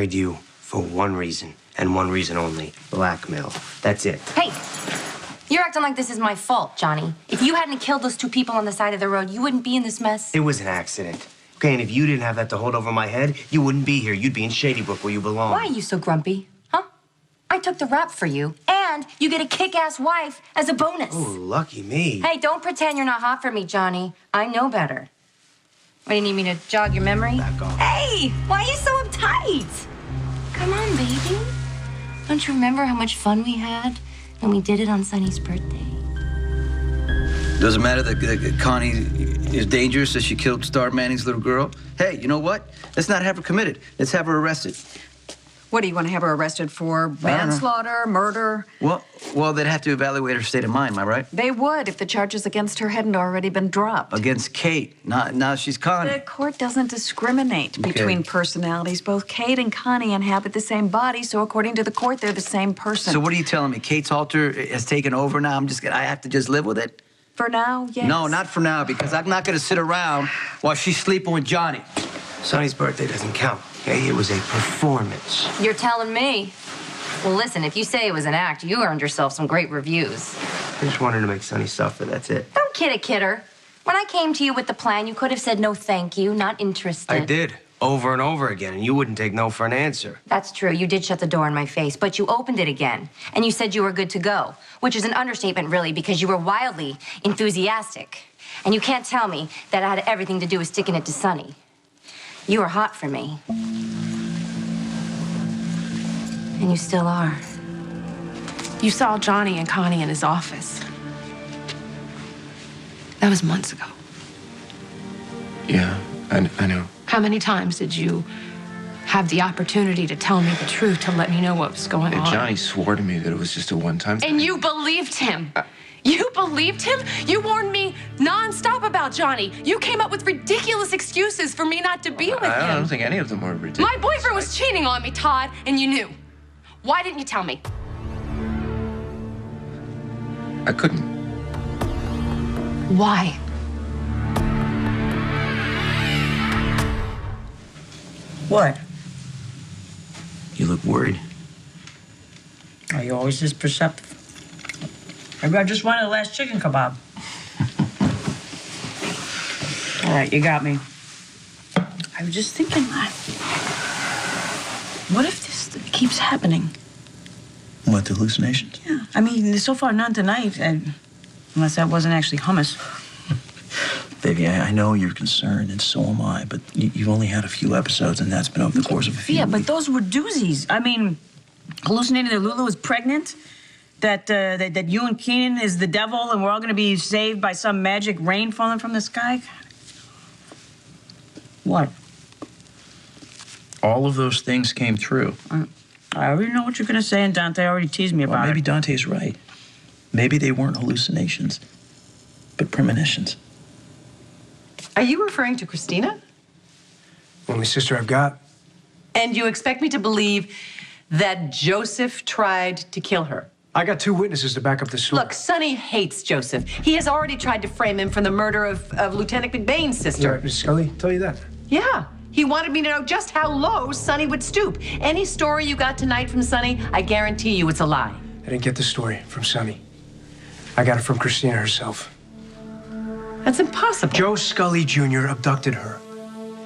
married you for one reason, and one reason only. Blackmail. That's it. Hey! You're acting like this is my fault, Johnny. If you hadn't killed those two people on the side of the road, you wouldn't be in this mess. It was an accident. Okay, and if you didn't have that to hold over my head, you wouldn't be here. You'd be in Shady Brook where you belong. Why are you so grumpy, huh? I took the rap for you, and you get a kick-ass wife as a bonus. Oh, lucky me. Hey, don't pretend you're not hot for me, Johnny. I know better. What, do you need me to jog your memory? Back off. Hey, why are you so uptight? Come on, baby. Don't you remember how much fun we had when we did it on Sonny's birthday? Doesn't matter that Connie is dangerous, that she killed Star Manning's little girl. Hey, you know what? Let's not have her committed. Let's have her arrested. What, do you want to have her arrested for? Manslaughter, murder? Well, they'd have to evaluate her state of mind, am I right? They would if the charges against her hadn't already been dropped. Against Kate. Now she's Connie. The court doesn't discriminate between personalities. Both Kate and Connie inhabit the same body, so according to the court, they're the same person. So what are you telling me? Kate's alter has taken over now? I have to just live with it? For now, yes. No, not for now, because I'm not going to sit around while she's sleeping with Johnny. Sonny's birthday doesn't count, okay? It was a performance. You're telling me. Well, listen, if you say it was an act, you earned yourself some great reviews. I just wanted to make Sonny suffer, that's it. Don't kid a kidder. When I came to you with the plan, you could have said no thank you, not interested. I did, over and over again, and you wouldn't take no for an answer. That's true. You did shut the door in my face, but you opened it again. And you said you were good to go, which is an understatement, really, because you were wildly enthusiastic. And you can't tell me that it had everything to do with sticking it to Sonny. You were hot for me. And you still are. You saw Johnny and Connie in his office. That was months ago. Yeah, I know. How many times did you have the opportunity to tell me the truth, to let me know what was going on? Johnny swore to me that it was just a one-time thing. And you believed him. You believed him? You warned me nonstop about Johnny. You came up with ridiculous excuses for me not to be with him. I don't think any of them were ridiculous. My boyfriend was cheating on me, Todd, and you knew. Why didn't you tell me? I couldn't. Why? What? You look worried. Are you always this perceptive? Maybe I just wanted the last chicken kebab. All right, you got me. I was just thinking, what if this keeps happening? What, the hallucinations? Yeah, I mean, so far none tonight, unless that wasn't actually hummus. Baby, I know you're concerned, and so am I, but you've only had a few episodes, and that's been over the course of a few Yeah, weeks. but those were doozies. I mean, hallucinating that Lulu is pregnant, that you and Keenan is the devil, and we're all going to be saved by some magic rain falling from the sky. What? All of those things came true. I already know what you're going to say, and Dante already teased me about Well, maybe it. Dante's right. Maybe they weren't hallucinations, but premonitions. Are you referring to Christina? Only sister I've got. And you expect me to believe that Joseph tried to kill her? I got two witnesses to back up this story. Look, Sonny hates Joseph. He has already tried to frame him for the murder of Lieutenant McBain's sister. Mrs. Scully, tell you that? Yeah. He wanted me to know just how low Sonny would stoop. Any story you got tonight from Sonny, I guarantee you it's a lie. I didn't get the story from Sonny. I got it from Christina herself. That's impossible. Joe Scully Jr. abducted her,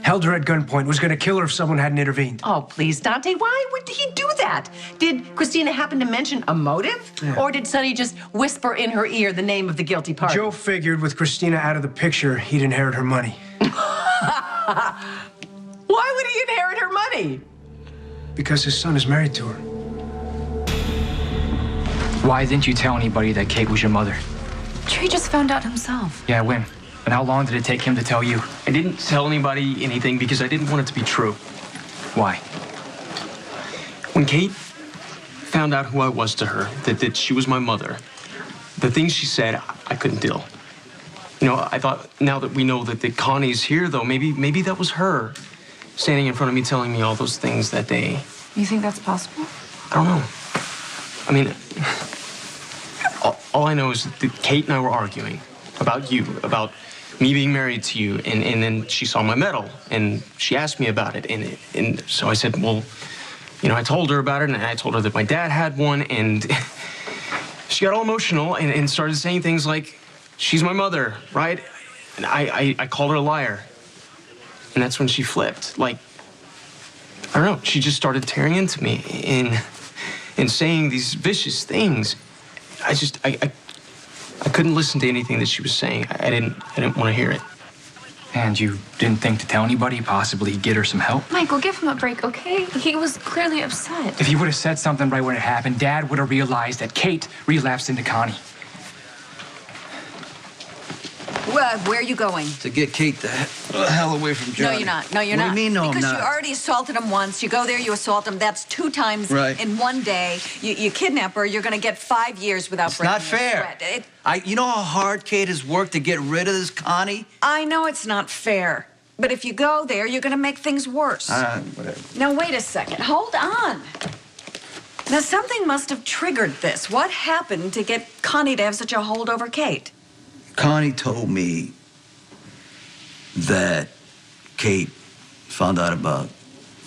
held her at gunpoint, was going to kill her if someone hadn't intervened. Oh, please, Dante, why would he do that? Did Christina happen to mention a motive? Yeah. Or did Sonny just whisper in her ear the name of the guilty party? Joe figured with Christina out of the picture, he'd inherit her money. Why would he inherit her money? Because his son is married to her. Why didn't you tell anybody that Kate was your mother? Trey just found out himself. Yeah, when? And how long did it take him to tell you? I didn't tell anybody anything because I didn't want it to be true. Why? When Kate found out who I was to her, that she was my mother, the things she said, I couldn't deal. You know, I thought now that we know that Connie's here, though, maybe that was her standing in front of me telling me all those things that day. You think that's possible? I don't know. I mean, all I know is that Kate and I were arguing about you, about me being married to you, and then she saw my medal, and she asked me about it, and so I said, well, I told her about it, and I told her that my dad had one, and she got all emotional and started saying things like, she's my mother, right? And I called her a liar. And that's when she flipped. Like, I don't know, she just started tearing into me and saying these vicious things. I couldn't listen to anything that she was saying. I didn't want to hear it. And you didn't think to tell anybody, possibly get her some help? Michael, give him a break, okay? He was clearly upset. If he would have said something right when it happened, Dad would have realized that Kate relapsed into Connie. Where are you going? To get Kate the hell away from Johnny. No, you're not. No, you're What not. do you mean, no, I'm because not? you already assaulted him once. You go there, you assault him. That's 2 times Right. in one day. You kidnap her, you're going to get 5 years without It's breaking not a fair. sweat. You know how hard Kate has worked to get rid of this Connie? I know it's not fair. But if you go there, you're going to make things worse. Whatever. Now, wait a second. Hold on. Now, something must have triggered this. What happened to get Connie to have such a hold over Kate? Connie told me that Kate found out about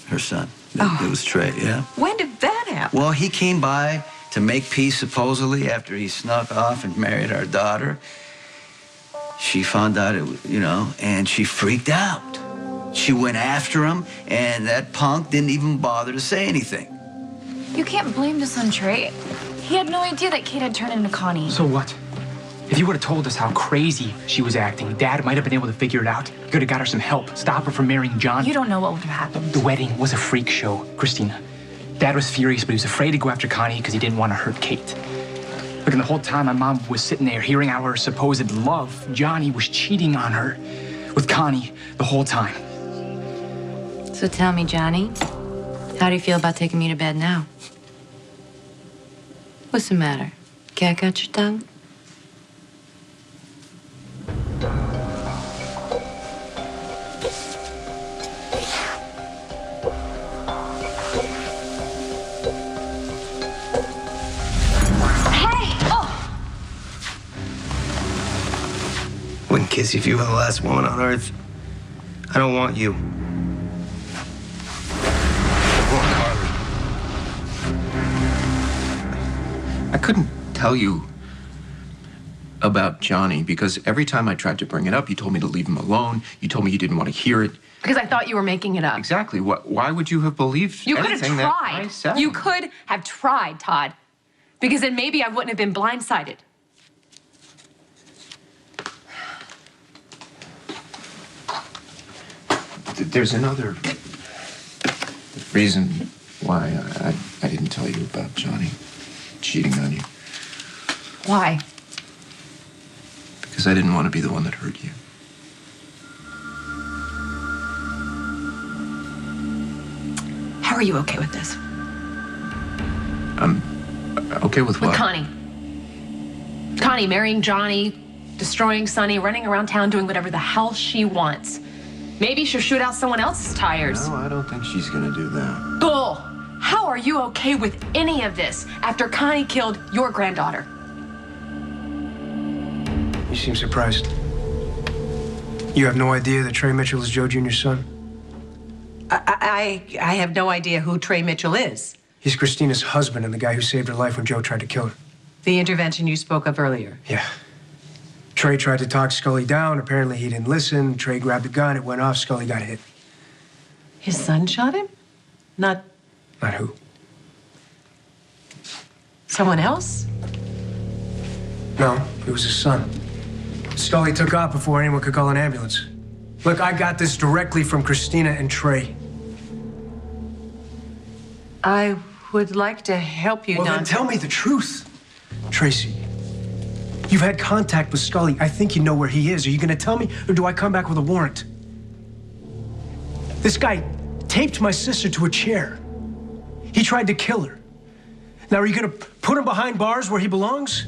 her son. It was Trey, yeah? When did that happen? Well, he came by to make peace, supposedly, after he snuck off and married our daughter. She found out, and she freaked out. She went after him, and that punk didn't even bother to say anything. You can't blame this on Trey. He had no idea that Kate had turned into Connie. So what? If you would have told us how crazy she was acting, Dad might have been able to figure it out. You could have got her some help, stop her from marrying John. You don't know what would have happened. The wedding was a freak show, Christina. Dad was furious, but he was afraid to go after Connie because he didn't want to hurt Kate. Look, and the whole time my mom was sitting there hearing how her supposed love, Johnny, was cheating on her with Connie the whole time. So tell me, Johnny, how do you feel about taking me to bed now? What's the matter? Cat got your tongue? Wouldn't kiss you if you were the last woman on earth. I don't want you. I couldn't tell you about Johnny because every time I tried to bring it up, you told me to leave him alone. You told me you didn't want to hear it. Because I thought you were making it up. Exactly. Why would you have believed You could have anything that I tried. said? You could have tried, Todd. Because then maybe I wouldn't have been blindsided. There's another reason why I didn't tell you about Johnny cheating on you. Why? Because I didn't want to be the one that hurt you. How are you okay with this? I'm okay with what? With Connie. Connie marrying Johnny, destroying Sonny, running around town doing whatever the hell she wants. Maybe she'll shoot out someone else's tires. No, I don't think she's gonna do that. Bull! How are you okay with any of this after Connie killed your granddaughter? You seem surprised. You have no idea that Trey Mitchell is Joe Jr.'s son? I have no idea who Trey Mitchell is. He's Christina's husband and the guy who saved her life when Joe tried to kill her. The intervention you spoke of earlier. Yeah. Trey tried to talk Scully down. Apparently he didn't listen. Trey grabbed the gun. It went off. Scully got hit. His son shot him? Not Not who. someone else? No, it was his son. Scully took off before anyone could call an ambulance. Look, I got this directly from Christina and Trey. I would like to help you, Well, Don. then tell me the truth, Tracy. You've had contact with Scully. I think you know where he is. Are you going to tell me, or do I come back with a warrant? This guy taped my sister to a chair. He tried to kill her. Now, are you going to put him behind bars where he belongs?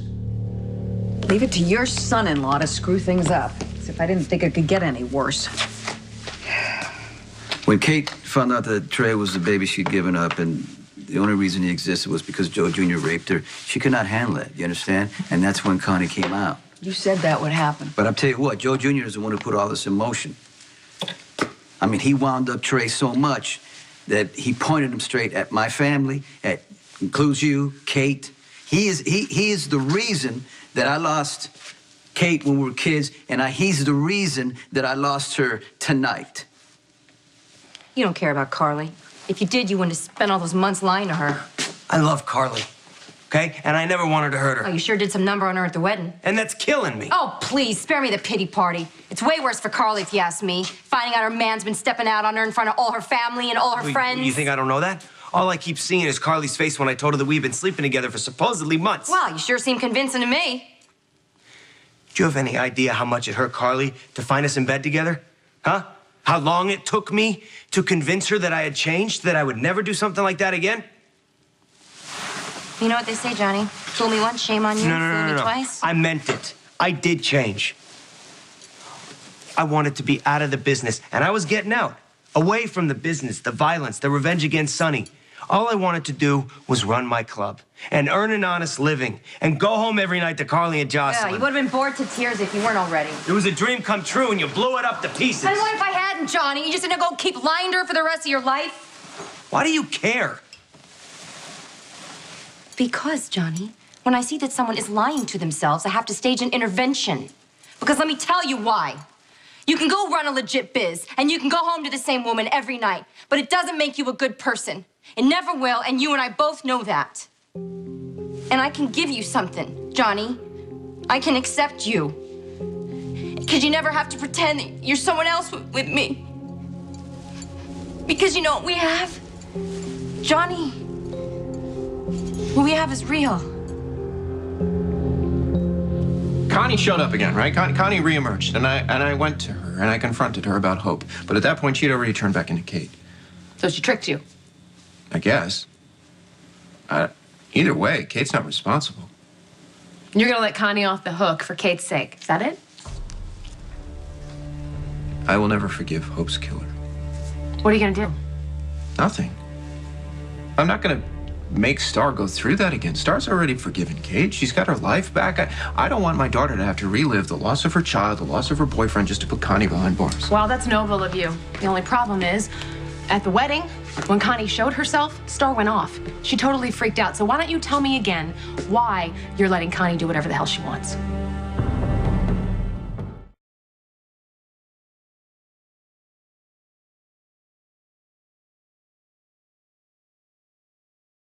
Leave it to your son-in-law to screw things up. As if I didn't think it could get any worse. When Kate found out that Trey was the baby she'd given up and the only reason he existed was because Joe Jr. raped her, she could not handle it, you understand? And that's when Connie came out. You said that would happen. But I'll tell you what, Joe Jr. is the one who put all this in motion. I mean, he wound up Trey so much that he pointed them straight at my family, includes you, Kate. He is the reason that I lost Kate when we were kids, and he's the reason that I lost her tonight. You don't care about Carly. If you did, you wouldn't have spent all those months lying to her. I love Carly, okay? And I never wanted to hurt her. Oh, you sure did some number on her at the wedding. And that's killing me. Oh, please, spare me the pity party. It's way worse for Carly, if you ask me. Finding out her man's been stepping out on her in front of all her family and all her friends. You think I don't know that? All I keep seeing is Carly's face when I told her that we've been sleeping together for supposedly months. Wow, you sure seem convincing to me. Do you have any idea how much it hurt Carly to find us in bed together? Huh? How long it took me to convince her that I had changed, that I would never do something like that again? You know what they say, Johnny? Fool me once, shame on you. Fool me twice. I meant it. I did change. I wanted to be out of the business, and I was getting out. Away from the business, the violence, the revenge against Sonny. All I wanted to do was run my club and earn an honest living and go home every night to Carly and Jocelyn. Yeah, you would have been bored to tears if you weren't already. It was a dream come true, and you blew it up to pieces. And what if I hadn't, Johnny? You just gonna go keep lying to her for the rest of your life? Why do you care? Because, Johnny, when I see that someone is lying to themselves, I have to stage an intervention. Because let me tell you why. You can go run a legit biz, and you can go home to the same woman every night, but it doesn't make you a good person. It never will, and you and I both know that. And I can give you something, Johnny. I can accept you. Because you never have to pretend that you're someone else with me. Because you know what we have? Johnny, what we have is real. Connie showed up again, right? Connie reemerged, and I went to her and I confronted her about Hope. But at that point, she'd already turned back into Kate. So she tricked you. I guess. Either way, Kate's not responsible. You're gonna let Connie off the hook for Kate's sake. Is that it? I will never forgive Hope's killer. What are you gonna do? Nothing. I'm not gonna make Star go through that again. Star's already forgiven Kate. She's got her life back. I don't want my daughter to have to relive the loss of her child, the loss of her boyfriend, just to put Connie behind bars. Well, that's noble of you. The only problem is, at the wedding, when Connie showed herself, Star went off. She totally freaked out. So why don't you tell me again why you're letting Connie do whatever the hell she wants?